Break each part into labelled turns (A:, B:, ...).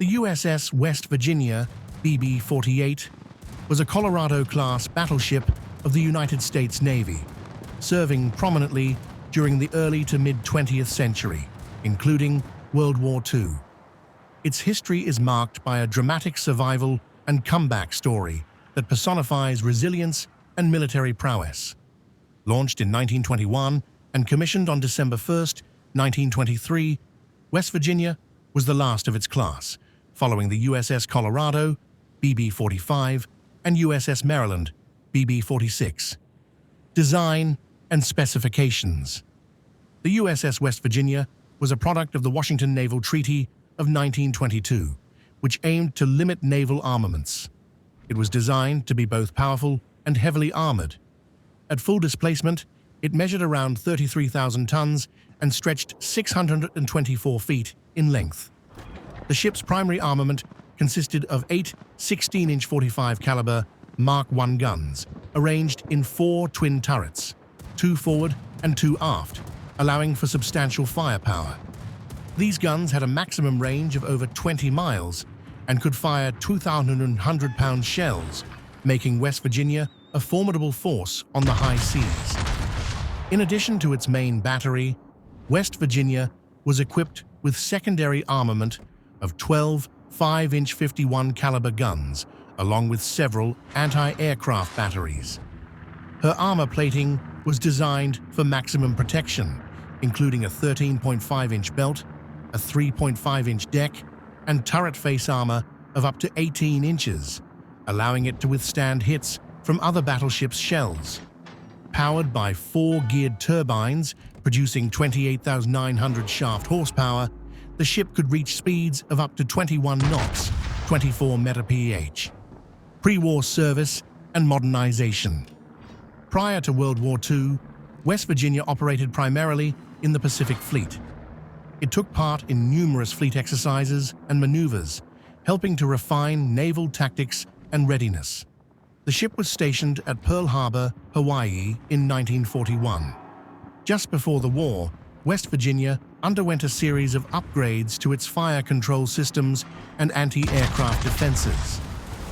A: The USS West Virginia, BB-48, was a Colorado-class battleship of the United States Navy, serving prominently during the early to mid-20th century, including World War II. Its history is marked by a dramatic survival and comeback story that personifies resilience and military prowess. Launched in 1921 and commissioned on December 1, 1923, West Virginia was the last of its class, following the USS Colorado, BB-45, and USS Maryland, BB-46. Design and specifications. The USS West Virginia was a product of the Washington Naval Treaty of 1922, which aimed to limit naval armaments. It was designed to be both powerful and heavily armored. At full displacement, it measured around 33,000 tons and stretched 624 feet in length. The ship's primary armament consisted of 8 16-inch 45 caliber Mark I guns, arranged in 4 twin turrets, 2 forward and 2 aft, allowing for substantial firepower. These guns had a maximum range of over 20 miles and could fire 2,100-pound shells, making West Virginia a formidable force on the high seas. In addition to its main battery, West Virginia was equipped with secondary armament of 12 5-inch 51 caliber guns, along with several anti-aircraft batteries. Her armor plating was designed for maximum protection, including a 13.5-inch belt, a 3.5-inch deck, and turret face armor of up to 18 inches, allowing it to withstand hits from other battleships' shells. Powered by 4 geared turbines producing 28,900 shaft horsepower, the ship could reach speeds of up to 21 knots, 24 mph. Pre-war service and modernization. Prior to World War II, West Virginia operated primarily in the Pacific Fleet. It took part in numerous fleet exercises and maneuvers, helping to refine naval tactics and readiness. The ship was stationed at Pearl Harbor, Hawaii in 1941. Just before the war, West Virginia underwent a series of upgrades to its fire control systems and anti-aircraft defenses.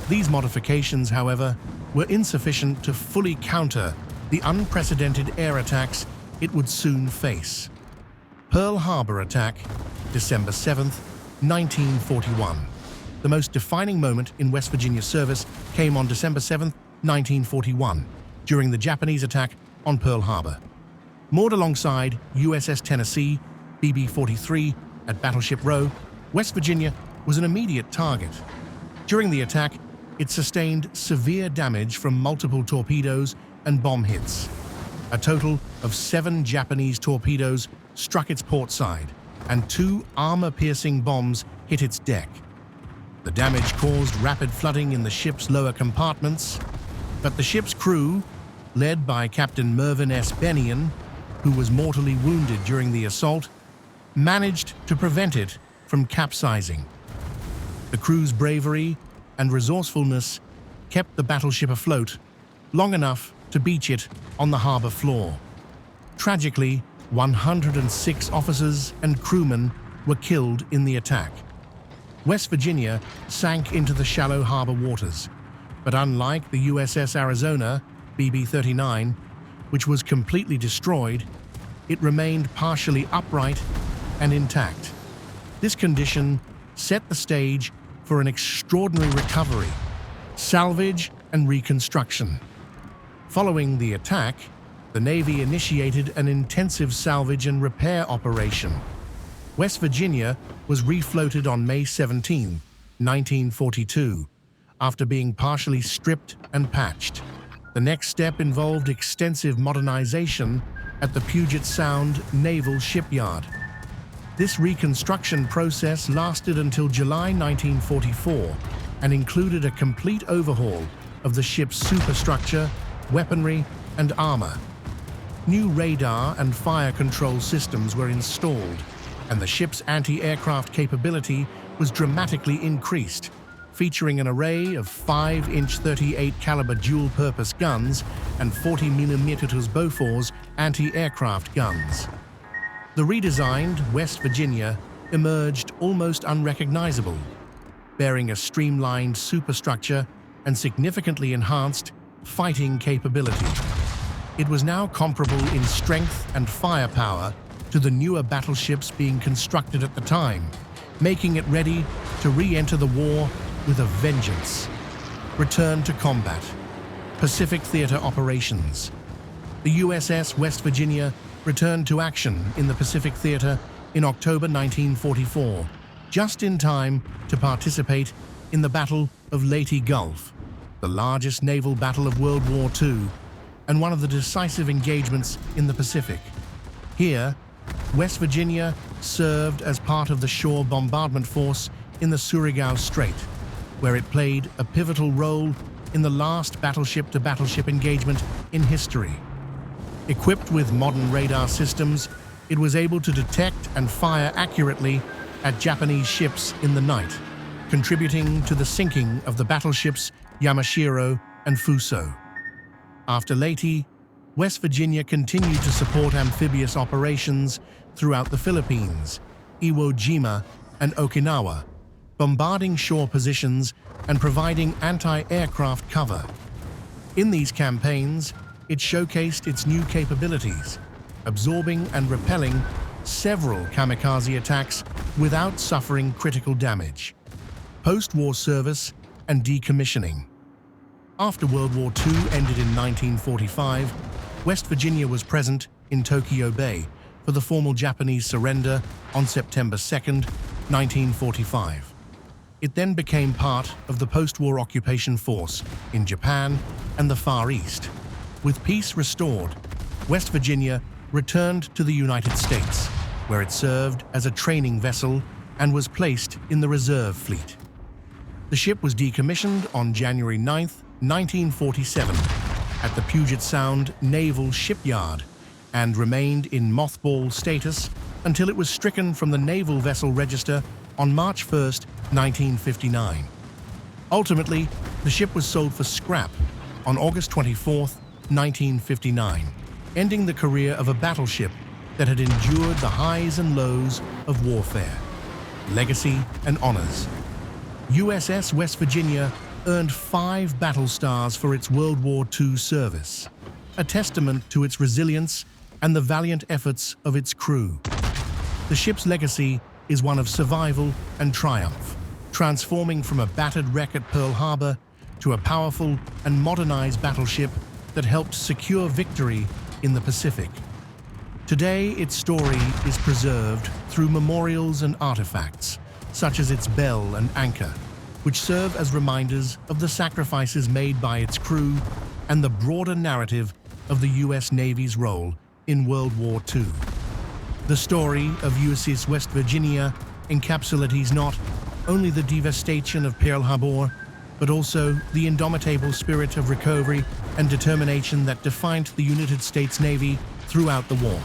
A: These modifications, however, were insufficient to fully counter the unprecedented air attacks it would soon face. Pearl Harbor attack, December 7, 1941. The most defining moment in West Virginia service came on December 7, 1941, during the Japanese attack on Pearl Harbor. Moored alongside USS Tennessee, BB-43, at Battleship Row, West Virginia was an immediate target. During the attack, it sustained severe damage from multiple torpedoes and bomb hits. A total of 7 Japanese torpedoes struck its port side, and 2 armor-piercing bombs hit its deck. The damage caused rapid flooding in the ship's lower compartments, but the ship's crew, led by Captain Mervyn S. Bennion, who was mortally wounded during the assault, managed to prevent it from capsizing. The crew's bravery and resourcefulness kept the battleship afloat long enough to beach it on the harbor floor. Tragically, 106 officers and crewmen were killed in the attack. West Virginia sank into the shallow harbor waters, but unlike the USS Arizona, BB-39, which was completely destroyed, it remained partially upright and intact. This condition set the stage for an extraordinary recovery, salvage, and reconstruction. Following the attack, the Navy initiated an intensive salvage and repair operation. West Virginia was refloated on May 17, 1942, after being partially stripped and patched. The next step involved extensive modernization at the Puget Sound Naval Shipyard. This reconstruction process lasted until July 1944 and included a complete overhaul of the ship's superstructure, weaponry, and armor. New radar and fire control systems were installed, and the ship's anti-aircraft capability was dramatically increased, featuring an array of 5-inch 38 caliber dual-purpose guns and 40mm Bofors anti-aircraft guns. The redesigned West Virginia emerged almost unrecognizable, bearing a streamlined superstructure and significantly enhanced fighting capability. It was now comparable in strength and firepower to the newer battleships being constructed at the time, making it ready to re-enter the war with a vengeance. Return to combat. Pacific Theater operations. The USS West Virginia returned to action in the Pacific Theater in October 1944, just in time to participate in the Battle of Leyte Gulf, the largest naval battle of World War II and one of the decisive engagements in the Pacific. Here, West Virginia served as part of the shore bombardment force in the Surigao Strait, where it played a pivotal role in the last battleship-to-battleship engagement in history. Equipped with modern radar systems, it was able to detect and fire accurately at Japanese ships in the night, contributing to the sinking of the battleships Yamashiro and Fuso. After Leyte, West Virginia continued to support amphibious operations throughout the Philippines, Iwo Jima, and Okinawa, bombarding shore positions and providing anti-aircraft cover. In these campaigns, it showcased its new capabilities, absorbing and repelling several kamikaze attacks without suffering critical damage. Post-war service and decommissioning. After World War II ended in 1945, West Virginia was present in Tokyo Bay for the formal Japanese surrender on September 2, 1945. It then became part of the post-war occupation force in Japan and the Far East. With peace restored, West Virginia returned to the United States, where it served as a training vessel and was placed in the reserve fleet. The ship was decommissioned on January 9, 1947, at the Puget Sound Naval Shipyard and remained in mothball status until it was stricken from the Naval Vessel Register on March 1, 1959. Ultimately, the ship was sold for scrap on August 24, 1959, ending the career of a battleship that had endured the highs and lows of warfare. Legacy and honors. USS West Virginia earned 5 battle stars for its World War II service, a testament to its resilience and the valiant efforts of its crew. The ship's legacy is one of survival and triumph, transforming from a battered wreck at Pearl Harbor to a powerful and modernized battleship that helped secure victory in the Pacific. Today, its story is preserved through memorials and artifacts, such as its bell and anchor, which serve as reminders of the sacrifices made by its crew and the broader narrative of the U.S. Navy's role in World War II. The story of USS West Virginia encapsulates not only the devastation of Pearl Harbor, but also the indomitable spirit of recovery and determination that defined the United States Navy throughout the war.